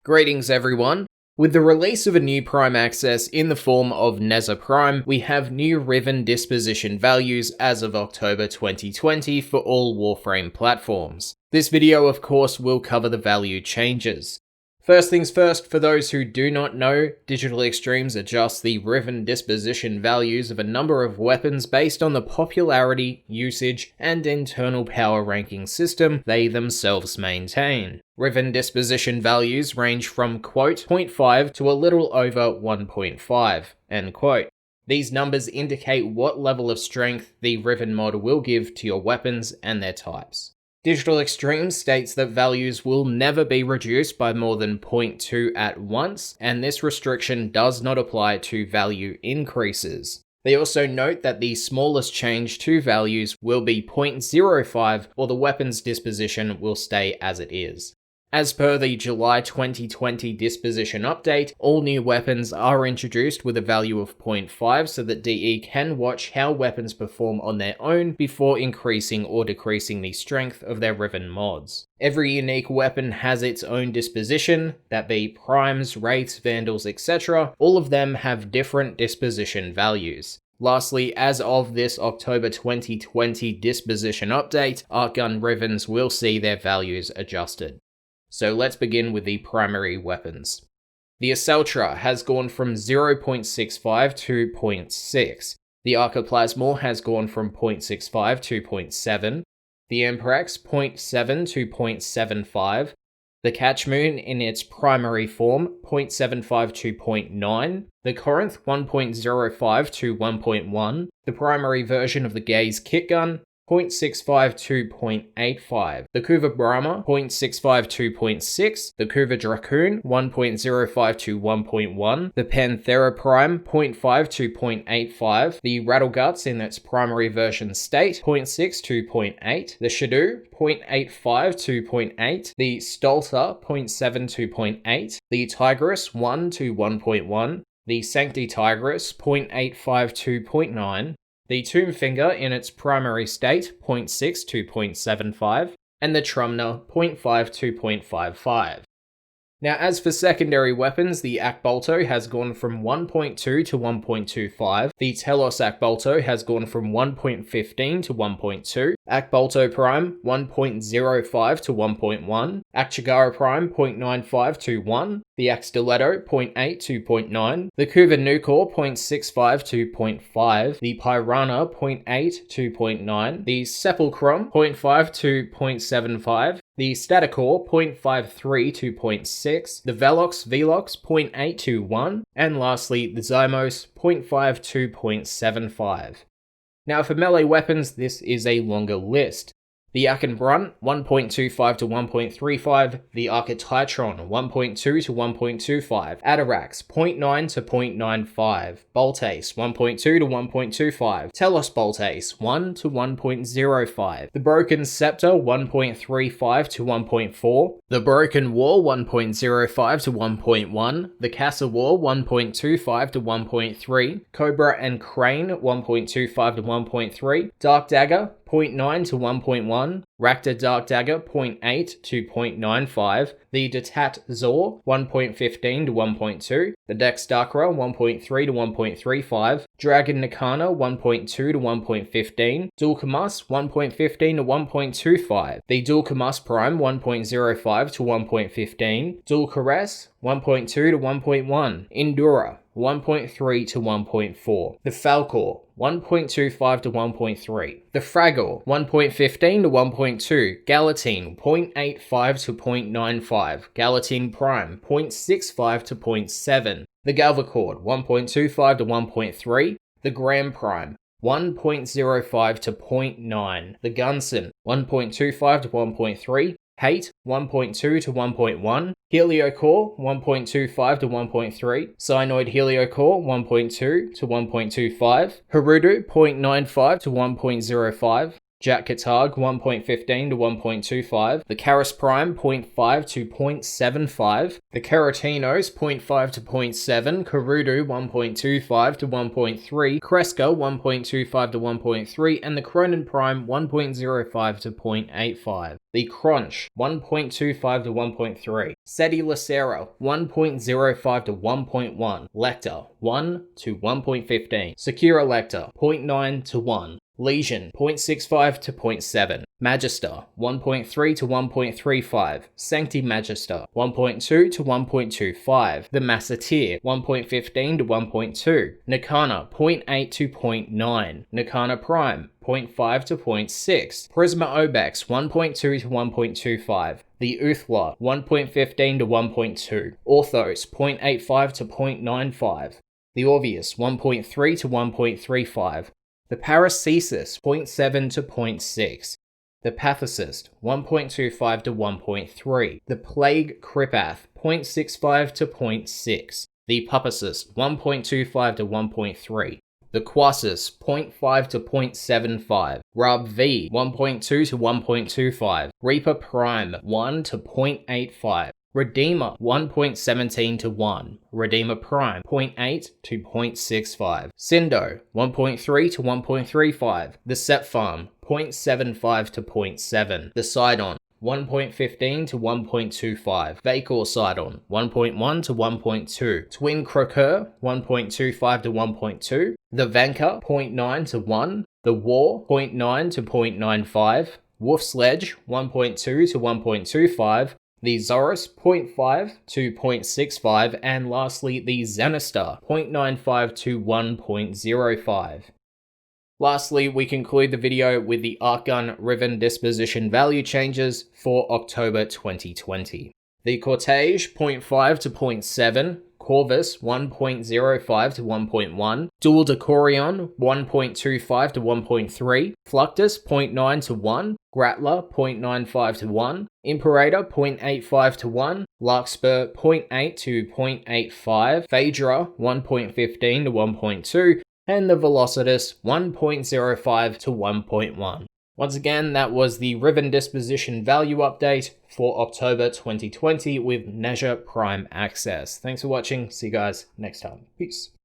Greetings everyone. With the release of a new Prime Access in the form of Nezha Prime, we have new Riven Disposition Values as of October 2020 for all Warframe platforms. This video of course will cover the value changes. First things first, for those who do not know, Digital Extremes adjusts the Riven Disposition Values of a number of weapons based on the popularity, usage, and internal power ranking system they themselves maintain. Riven Disposition Values range from quote 0.5 to a little over 1.5, end quote. These numbers indicate what level of strength the Riven mod will give to your weapons and their types. Digital Extremes states that values will never be reduced by more than 0.2 at once, and this restriction does not apply to value increases. They also note that the smallest change to values will be 0.05, or the weapon's disposition will stay as it is. As per the July 2020 disposition update, all new weapons are introduced with a value of 0.5 so that DE can watch how weapons perform on their own before increasing or decreasing the strength of their Riven mods. Every unique weapon has its own disposition, that be primes, wraiths, vandals, etc. All of them have different disposition values. Lastly, as of this October 2020 disposition update, Archgun Rivens will see their values adjusted. So let's begin with the primary weapons. The Asceltra has gone from 0.65 to 0.6. The Archoplasmor has gone from 0.65 to 0.7. The Amprex 0.7 to 0.75. The Catchmoon in its primary form 0.75 to 0.9. The Corinth 1.05 to 1.1. The primary version of the Gaze Kit Gun 0.65 to 0.85, the Kuva Brahma 0.65 to 0.6, the Kuva Dracoon 1.05 to 1.1, the Panthera Prime 0.5 to 0.85, the Rattleguts in its primary version state 0.6 to 0.8, the Shadoo 0.85 to 0.8, the Stolta 0.7 to 0.8, the Tigris 1 to 1.1, the Sancti Tigris 0.85 to 0.9, the Tombfinger in its primary state 0.6 to 0.75, and the Trumna 0.5 to 0.55. Now as for secondary weapons, the Akbolto has gone from 1.2 to 1.25, the Telos Akbolto has gone from 1.15 to 1.2, Akbolto Prime 1.05 to 1.1, Akchigara Prime 0.95 to 1, the Axtiletto 0.8 to 0.9, the Kuva Nukor 0.65 to 0.5, the Piranha 0.8 to 0.9, the Sepulchrum 0.5 to 0.75, the Staticor 0.53 to 0.6, the Velox 0.8 to 1, and lastly the Zymos 0.5 to 0.75. Now for melee weapons, this is a longer list. The Akenbrunt 1.25 to 1.35, the Archititron 1.2 to 1.25, Atarax 0.9 to 0.95, Boltace 1.2 to 1.25, Telos Boltace 1 to 1.05, the Broken Scepter 1.35 to 1.4, the Broken War 1.05 to 1.1, the Casa War 1.25 to 1.3, Cobra and Crane 1.25 to 1.3, Dark Dagger 0.9 to 1.1, Rakta Dark Dagger 0.8 to 0.95, the Detat Zor 1.15 to 1.2, the Dex Darkra 1.3 to 1.35, Dragon Nikana 1.2 to 1.15, Dulcamus 1.15 to 1.25, the Dulcamus Prime 1.05 to 1.15, Dulcares 1.2 to 1.1, Endura 1.3 to 1.4, the Falcor 1.25 to 1.3, the Fragor 1.15 to 1.2, Galatine 0.85 to 0.95, Galatine Prime 0.65 to 0.7, the Galvacord 1.25 to 1.3, the Gram Prime 1.05 to 0.9, the Gunson 1.25 to 1.3, Hate 1.2 to 1.1, Heliocore 1.25 to 1.3, Cyanoid Heliocore 1.2 to 1.25, Harudu 0.95 to 1.05, Jack Katarg 1.15 to 1.25, the Karis Prime 0.5 to 0.75, the Keratinos 0.5 to 0.7, Karudu 1.25 to 1.3, Kreska 1.25 to 1.3, and the Cronin Prime 1.05 to 0.85. The Crunch 1.25 to 1.3, Seti Lacera 1.05 to 1.1, Lecter 1 to 1.15, Secura Lecter 0.9 to 1, Legion 0.65 to 0.7, Magister 1.3 to 1.35, Sancti Magister 1.2 to 1.25, the Massatir 1.15 to 1.2, Nakana 0.8 to 0.9, Nakana Prime 0.5 to 0.6, Prisma Obex 1.2 to 1.25, the Uthla 1.15 to 1.2, Orthos 0.85 to 0.95, the Orvius 1.3 to 1.35, the Paracesis 0.7 to 0.6, the Pathicist 1.25 to 1.3, the Plague Kripath 0.65 to 0.6, the Pupicist 1.25 to 1.3, the Quasis 0.5 to 0.75, Rub V 1.2 to 1.25, Reaper Prime 1 to 0.85, Redeemer 1.17 to 1, Redeemer Prime 0.8 to 0.65, Sindo 1.3 to 1.35, the Set Farm 0.75 to 0.7, the Sidon 1.15 to 1.25, Vacor Sidon 1.1 to 1.2, Twin Croqueur 1.25 to 1.2, the Vanka 0.9 to 1, the War 0.9 to 0.95, Wolf Sledge 1.2 to 1.25, the Zorus 0.5 to 0.65, and lastly the Zenistar 0.95 to 1.05. Lastly, we conclude the video with the Archgun Riven Disposition Value changes for October 2020. The Cortege 0.5 to 0.7, Corvus 1.05 to 1.1, Dual Decorion 1.25 to 1.3, Fluctus 0.9 to 1, Grattler 0.95 to 1, Imperator 0.85 to 1, Larkspur 0.8 to 0.85, Phaedra 1.15 to 1.2, and the Velocitus 1.05 to 1.1. Once again, that was the Riven Disposition Value update for October 2020 with Nezha Prime Access. Thanks for watching. See you guys next time. Peace.